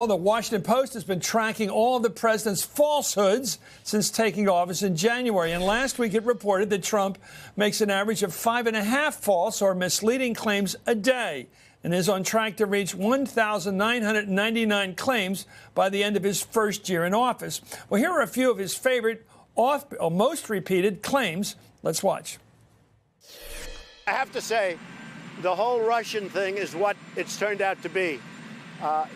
Well, the Washington Post has been tracking all of the president's falsehoods since taking office in January. And last week it reported that Trump makes an average of 5.5 false or misleading claims a day and is on track to reach 1,999 claims by the end of his first year in office. Well, here are a few of his favorite, most repeated claims. Let's watch. I have to say, the whole Russian thing is what it's turned out to be.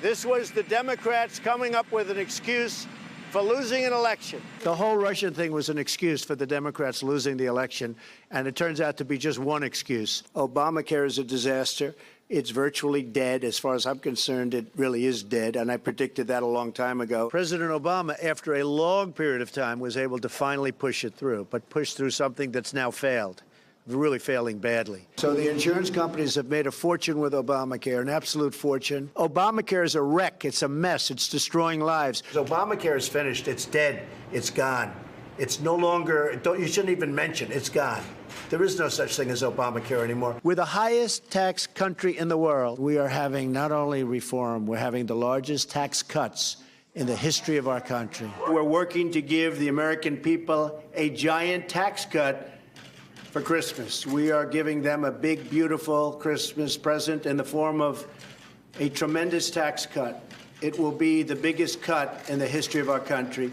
This was the Democrats coming up with an excuse for losing an election. The whole Russian thing was an excuse for the Democrats losing the election, and it turns out to be just one excuse. Obamacare is a disaster. It's virtually dead. As far as I'm concerned, it really is dead, and I predicted that a long time ago. President Obama, after a long period of time, was able to finally push it through, but push through something that's now failed. Really failing badly. So the insurance companies have made a fortune with Obamacare, an absolute fortune. Obamacare is a wreck. It's a mess. It's destroying lives. Obamacare is finished. It's dead. It's gone. It's no longer, you shouldn't even mention, it's gone. There is no such thing as Obamacare anymore. We're the highest tax country in the world. We are having not only reform, we're having the largest tax cuts in the history of our country. We're working to give the American people a giant tax cut for Christmas. We are giving them a big, beautiful Christmas present in the form of a tremendous tax cut. It will be the biggest cut in the history of our country.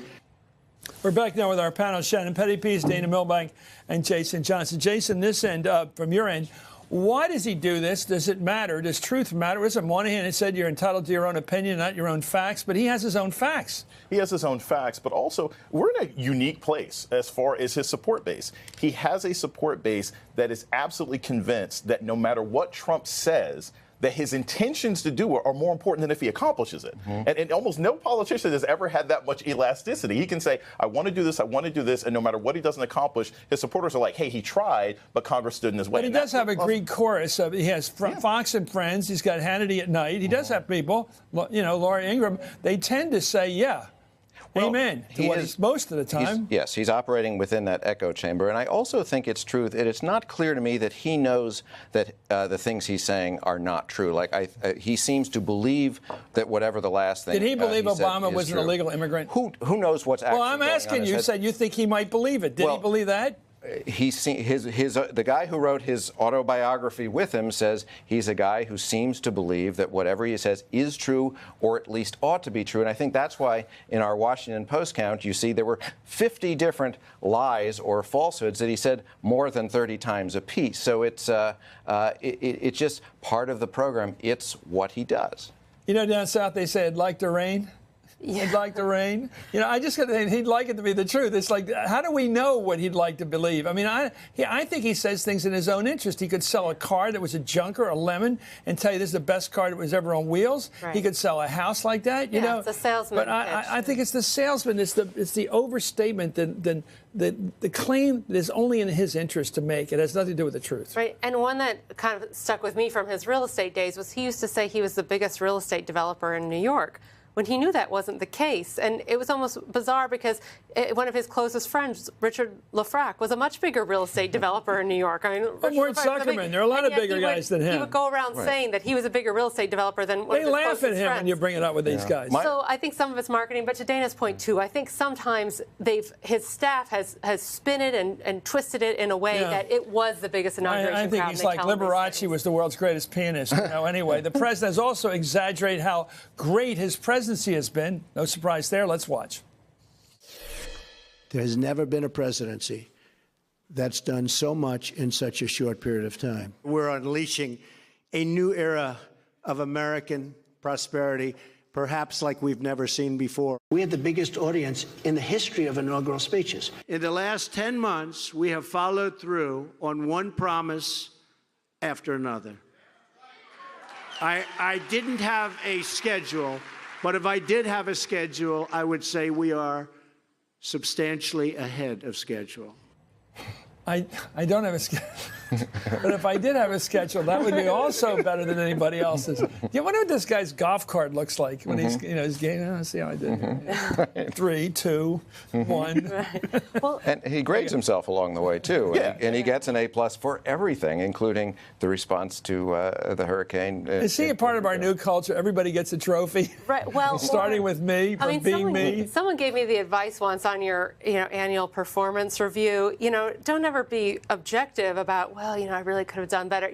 We're back now with our panel, Shannon Pettypiece, Dana Milbank, and Jason Johnson. Jason, this end, from your end, why does he do this? Does it matter? Does truth matter? Listen, Moynihan has said you're entitled to your own opinion, not your own facts, but he has his own facts. He has his own facts, but also we're in a unique place as far as his support base. He has a support base that is absolutely convinced that no matter what Trump says, that his intentions to do it are more important than if he accomplishes it. And almost no politician has ever had that much elasticity. He can say, I want to do this, and no matter what he doesn't accomplish, his supporters are like, hey, he tried, but Congress stood in his way. But he does have a Greek chorus. He has Fox and Friends. He's got Hannity at night. He does have people, Laura Ingraham. They tend to say, yeah. Well, amen. Most of the time. He's operating within that echo chamber. And I also think it's true that it's not clear to me that he knows that the things he's saying are not true. Like, he seems to believe that whatever the last thing Did he believe Obama was an illegal immigrant? Who knows what's actually going on? Well, I'm asking you. You said you think he might believe it. Did he believe that? The guy who wrote his autobiography with him says he's a guy who seems to believe that whatever he says is true, or at least ought to be true. And I think that's why in our Washington Post count, you see there were 50 different lies or falsehoods that he said more than 30 times a piece. So it's just part of the program. It's what he does. Down south they say it'd like to rain. Yeah. He'd like the rain. I just got to think he'd like it to be the truth. It's like, how do we know what he'd like to believe? I mean, I think he says things in his own interest. He could sell a car that was a junker, a lemon, and tell you this is the best car that was ever on wheels. Right. He could sell a house like that. It's a salesman. But I think it's the salesman. It's the overstatement. The claim that is only in his interest to make. It has nothing to do with the truth. Right. And one that kind of stuck with me from his real estate days was he used to say he was the biggest real estate developer in New York, when he knew that wasn't the case. And it was almost bizarre because one of his closest friends, Richard Lafrac, was a much bigger real estate developer in New York. I mean, Mort Zuckerman. There are a lot of bigger guys than him. He would go around saying that he was a bigger real estate developer than one of his closest friends. They laugh at him when you bring it up with these guys. So I think some of it's marketing. But to Dana's point, too, I think sometimes his staff has spun it and twisted it in a way that it was the biggest inauguration crowd. I think he's like Liberace was the world's greatest pianist. Anyway, the president has also exaggerated how great his presidency has been. No surprise there. Let's watch. There has never been a presidency that's done so much in such a short period of time. We're unleashing a new era of American prosperity, perhaps like we've never seen before. We had the biggest audience in the history of inaugural speeches. In the last 10 months, we have followed through on one promise after another. I didn't have a schedule, but if I did have a schedule, I would say we are substantially ahead of schedule. I don't have a schedule. But if I did have a schedule, that would be also better than anybody else's. You wonder what this guy's golf card looks like when he's, his game. Oh, see how I did. 3, 2, 1. Well, And he grades himself along the way, too. Yeah. And he gets an A+ for everything, including the response to the hurricane. Is he a part of our new culture? Everybody gets a trophy. right. Well, Starting with me, I mean, being me. someone gave me the advice once on your, annual performance review. Don't ever be objective about, well, I really could have done better.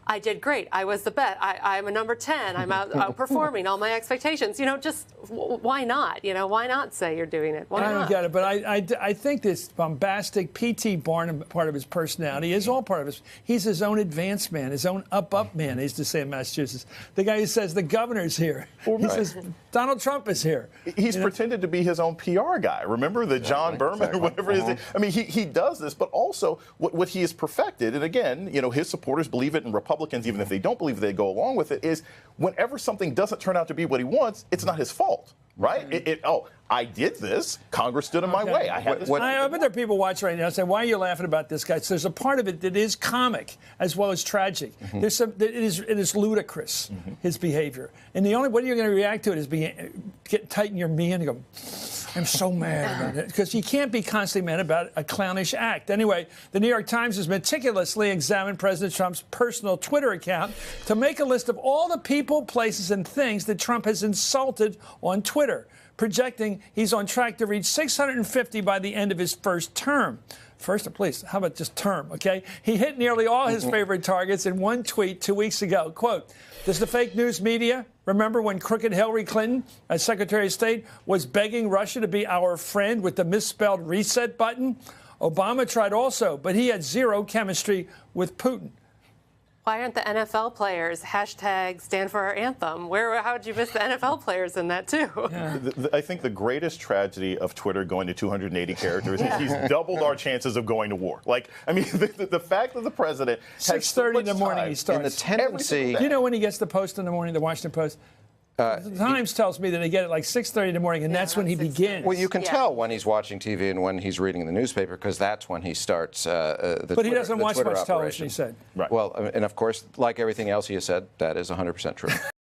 I did great. I was the best. I'm a number 10. I'm outperforming all my expectations. Just why not? Why not say you're doing it? Why I don't not? get it, but I think this bombastic P.T. Barnum part of his personality is all part of his. He's his own advanced man, his own up man. He used to say in Massachusetts. The guy who says the governor's here. He says Donald Trump is here. He's pretended to be his own PR guy. Remember the John Berman or whatever it is? I mean, he does this, but also what he has perfected, and again, his supporters believe it, and Republicans, even if they don't believe it, they go along with it, is whenever something doesn't turn out to be what he wants, it's not his fault. Right? I did this. Congress stood in my way. I had this. I bet there are people watching right now saying, "Why are you laughing about this guy?" So there's a part of it that is comic as well as tragic. There's it is ludicrous, his behavior, and the only way you're going to react to it is tighten your knee and go, "I'm so mad about it," because you can't be constantly mad about a clownish act. Anyway, the New York Times has meticulously examined President Trump's personal Twitter account to make a list of all the people, places, and things that Trump has insulted on Twitter, projecting he's on track to reach 650 by the end of his first term. Please, how about just term, okay? He hit nearly all his favorite targets in one tweet 2 weeks ago. Quote, does the fake news media remember when crooked Hillary Clinton, as Secretary of State, was begging Russia to be our friend with the misspelled reset button? Obama tried also, but he had zero chemistry with Putin. Why aren't the NFL players hashtag stand for our anthem? How did you miss the NFL players in that too? Yeah. I think the greatest tragedy of Twitter going to 280 characters is he's doubled our chances of going to war. The fact that the president has 6:30 in the morning he starts. And the tendency. Do you know when he gets the Post in the morning, the Washington Post? The Times tells me that they get it like 6:30 in the morning, and that's when he begins. Well, you can tell when he's watching TV and when he's reading the newspaper, because that's when he starts the But he doesn't watch Twitter much operation. television, he said. Right. Well, and of course, like everything else he has said, that is 100% true.